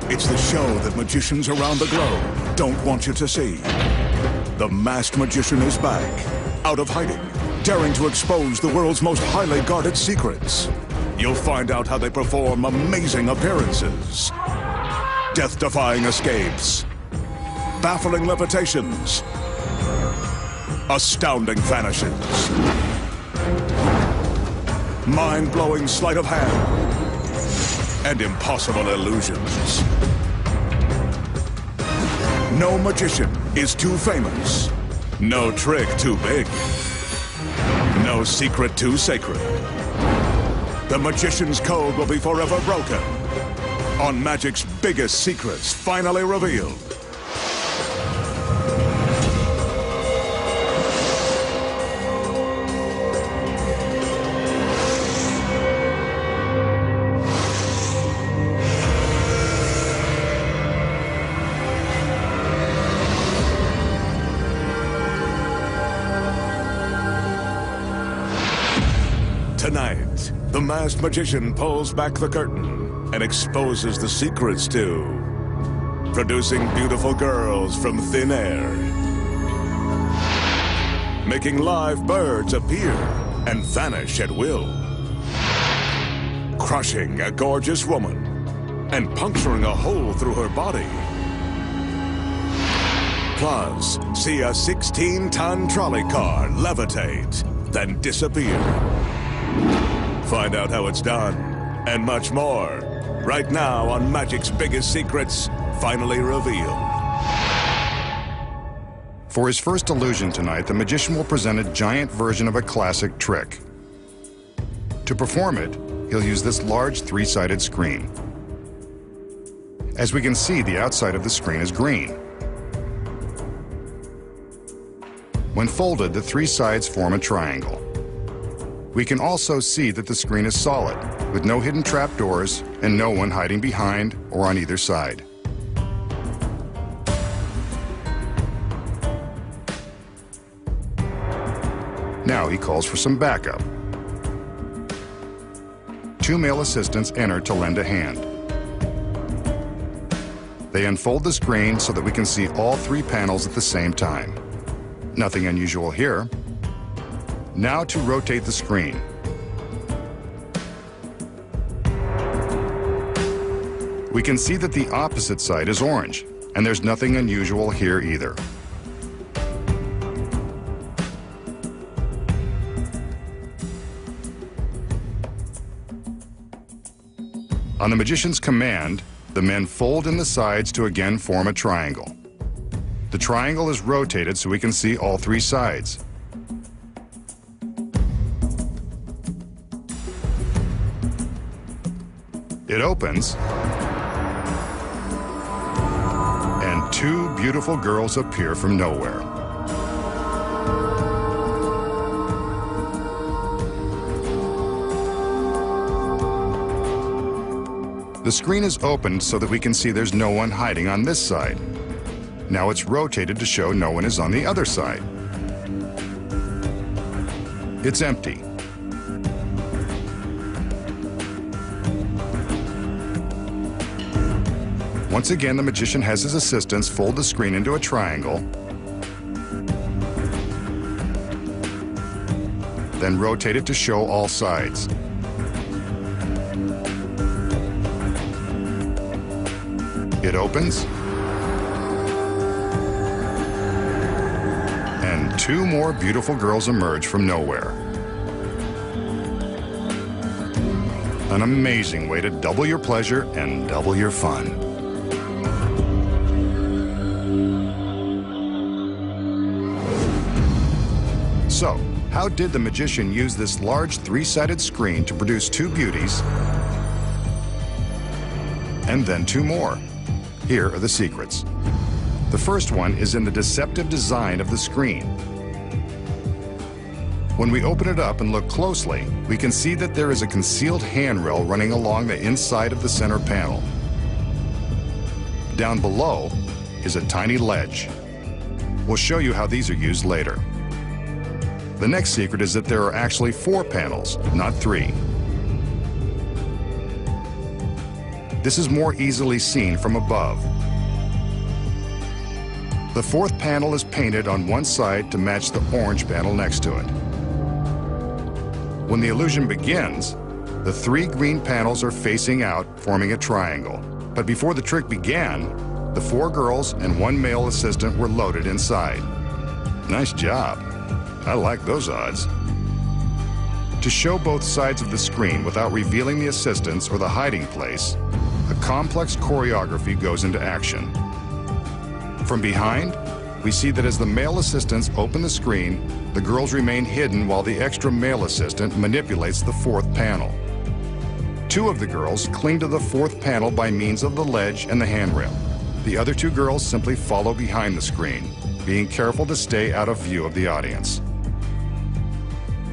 It's the show that magicians around the globe don't want you to see. The Masked Magician is back, out of hiding, daring to expose the world's most highly guarded secrets. You'll find out how they perform amazing appearances, death-defying escapes, baffling levitations, astounding vanishes, mind-blowing sleight of hand, and impossible illusions. No magician is too famous, no trick too big, no secret too sacred. The magician's code will be forever broken on magic's biggest secrets finally revealed. Tonight, the Masked Magician pulls back the curtain and exposes the secrets to producing beautiful girls from thin air, making live birds appear and vanish at will, crushing a gorgeous woman and puncturing a hole through her body. Plus, see a 16-ton trolley car levitate, then disappear. Find out how it's done, and much more, right now on Magic's Biggest Secrets, finally revealed. For his first illusion tonight, the magician will present a giant version of a classic trick. To perform it, he'll use this large three-sided screen. As we can see, the outside of the screen is green. When folded, the three sides form a triangle. We can also see that the screen is solid, with no hidden trapdoors and no one hiding behind or on either side. Now he calls for some backup. Two male assistants enter to lend a hand. They unfold the screen so that we can see all three panels at the same time. Nothing unusual here. Now to rotate the screen. We can see that the opposite side is orange, and there's nothing unusual here either. On the magician's command, the men fold in the sides to again form a triangle. The triangle is rotated so we can see all three sides. It opens, and two beautiful girls appear from nowhere. The screen is opened so that we can see there's no one hiding on this side. Now it's rotated to show no one is on the other side. It's empty. Once again, the magician has his assistants fold the screen into a triangle, then rotate it to show all sides. It opens, and two more beautiful girls emerge from nowhere. An amazing way to double your pleasure and double your fun. So, how did the magician use this large three-sided screen to produce two beauties and then two more? Here are the secrets. The first one is in the deceptive design of the screen. When we open it up and look closely, we can see that there is a concealed handrail running along the inside of the center panel. Down below is a tiny ledge. We'll show you how these are used later. The next secret is that there are actually 4 panels, not 3. This is more easily seen from above. The fourth panel is painted on one side to match the orange panel next to it. When the illusion begins, the three green panels are facing out, forming a triangle. But before the trick began, the four girls and one male assistant were loaded inside. Nice job. I like those odds. To show both sides of the screen without revealing the assistants or the hiding place, a complex choreography goes into action. From behind, we see that as the male assistants open the screen, the girls remain hidden while the extra male assistant manipulates the fourth panel. Two of the girls cling to the fourth panel by means of the ledge and the handrail. The other two girls simply follow behind the screen, being careful to stay out of view of the audience.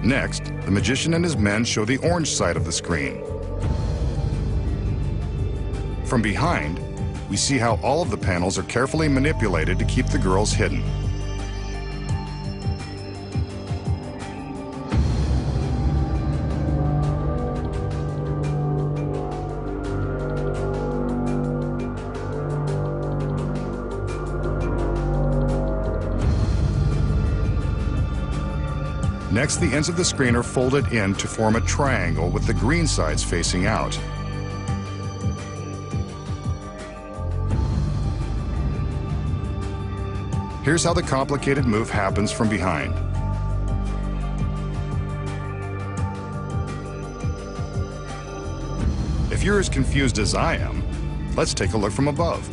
Next, the magician and his men show the orange side of the screen. From behind, we see how all of the panels are carefully manipulated to keep the girls hidden. Next, the ends of the screen are folded in to form a triangle with the green sides facing out. Here's how the complicated move happens from behind. If you're as confused as I am, let's take a look from above.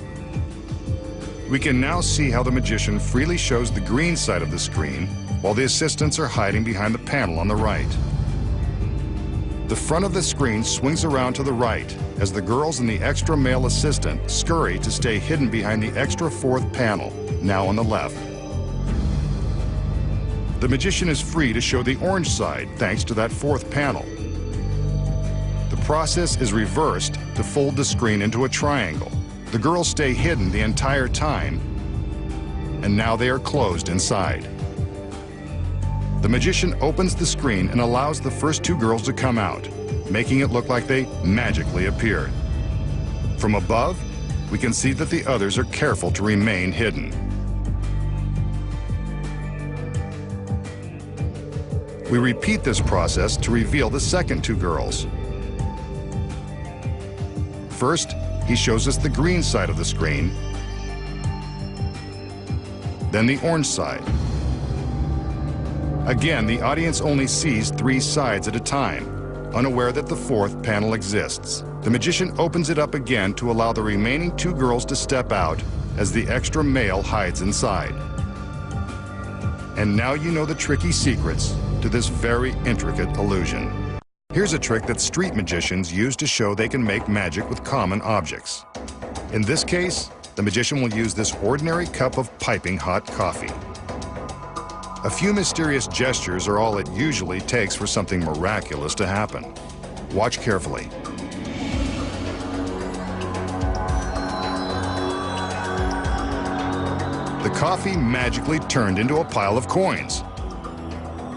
We can now see how the magician freely shows the green side of the screen while the assistants are hiding behind the panel on the right. The front of the screen swings around to the right as the girls and the extra male assistant scurry to stay hidden behind the extra fourth panel, now on the left. The magician is free to show the orange side thanks to that fourth panel. The process is reversed to fold the screen into a triangle. The girls stay hidden the entire time, and now they are closed inside. The magician opens the screen and allows the first two girls to come out, making it look like they magically appeared. From above, we can see that the others are careful to remain hidden. We repeat this process to reveal the second two girls. First, he shows us the green side of the screen, then the orange side. Again, the audience only sees three sides at a time, unaware that the fourth panel exists. The magician opens it up again to allow the remaining two girls to step out as the extra male hides inside. And now you know the tricky secrets to this very intricate illusion. Here's a trick that street magicians use to show they can make magic with common objects. In this case, the magician will use this ordinary cup of piping hot coffee. A few mysterious gestures are all it usually takes for something miraculous to happen. Watch carefully. The coffee magically turned into a pile of coins.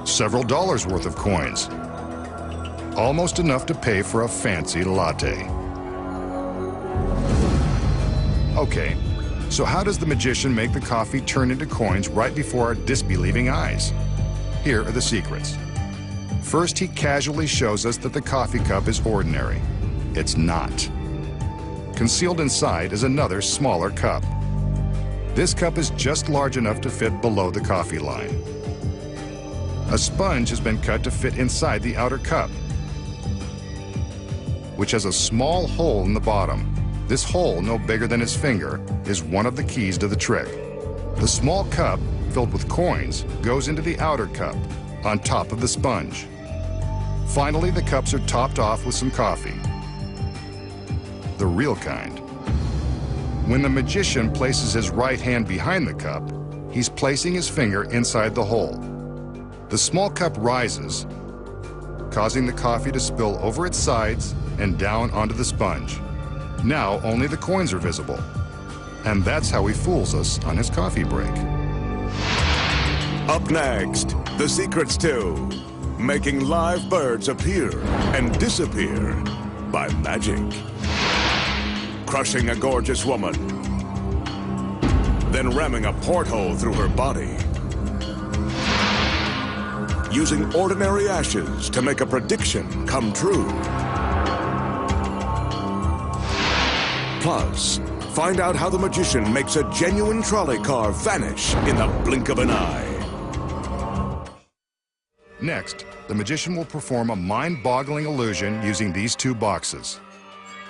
Several dollars worth of coins. Almost enough to pay for a fancy latte. Okay, so how does the magician make the coffee turn into coins right before our disbelieving eyes? Here are the secrets. First, he casually shows us that the coffee cup is ordinary. It's not. Concealed inside is another smaller cup. This cup is just large enough to fit below the coffee line. A sponge has been cut to fit inside the outer cup, which has a small hole in the bottom. This hole, no bigger than his finger, is one of the keys to the trick. The small cup, filled with coins, goes into the outer cup, on top of the sponge. Finally, the cups are topped off with some coffee. The real kind. When the magician places his right hand behind the cup, he's placing his finger inside the hole. The small cup rises, causing the coffee to spill over its sides and down onto the sponge. Now only the coins are visible. And that's how he fools us on his coffee break. Up next, the secrets to making live birds appear and disappear by magic. crushing a gorgeous woman, then ramming a porthole through her body, using ordinary ashes to make a prediction come true. Plus, find out how the magician makes a genuine trolley car vanish in the blink of an eye. Next, the magician will perform a mind-boggling illusion using these two boxes.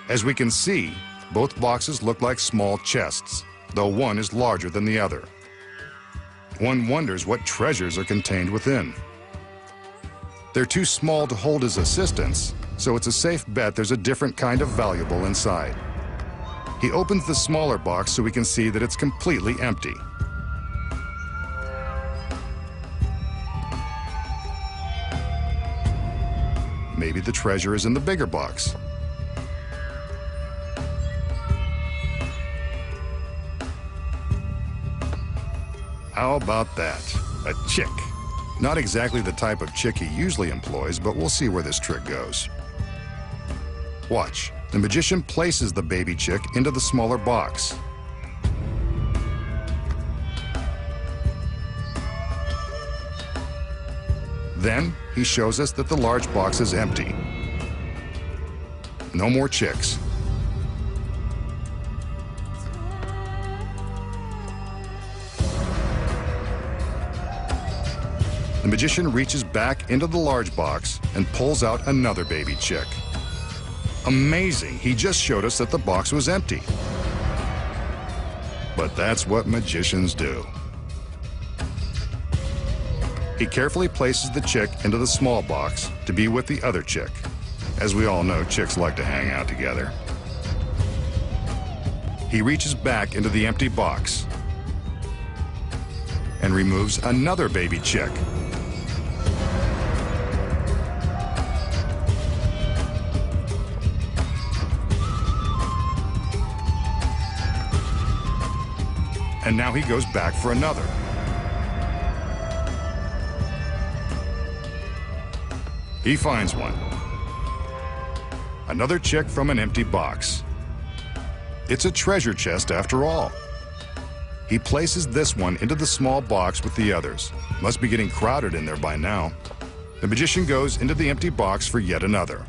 As we can see, both boxes look like small chests, though one is larger than the other. One wonders what treasures are contained within. They're too small to hold his assistants, so it's a safe bet there's a different kind of valuable inside. He opens the smaller box so we can see that it's completely empty. Maybe the treasure is in the bigger box. How about that? A chick. Not exactly the type of chick he usually employs, but we'll see where this trick goes. Watch. The magician places the baby chick into the smaller box. Then he shows us that the large box is empty. No more chicks. The magician reaches back into the large box and pulls out another baby chick. Amazing, he just showed us that the box was empty. But that's what magicians do. He carefully places the chick into the small box to be with the other chick. As we all know, chicks like to hang out together. He reaches back into the empty box and removes another baby chick. And now he goes back for another. He finds one. Another chick from an empty box. It's a treasure chest after all. He places this one into the small box with the others. Must be getting crowded in there by now. The magician goes into the empty box for yet another.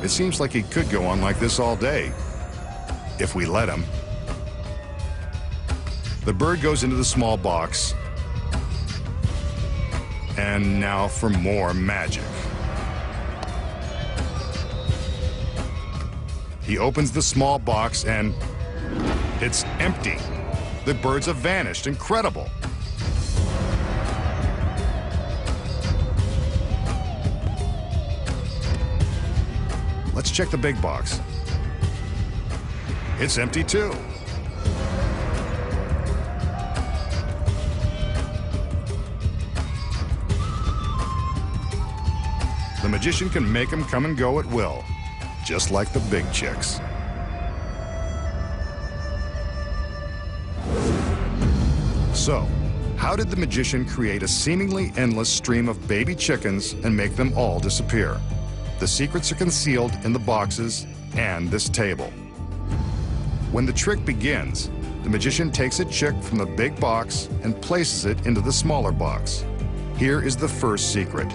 It seems like he could go on like this all day, if we let him. The bird goes into the small box. And now for more magic. He opens the small box and it's empty. The birds have vanished. Incredible. Let's check the big box. It's empty too. The magician can make them come and go at will, just like the big chicks. So, how did the magician create a seemingly endless stream of baby chickens and make them all disappear? The secrets are concealed in the boxes and this table. When the trick begins, the magician takes a chick from the big box and places it into the smaller box. Here is the first secret.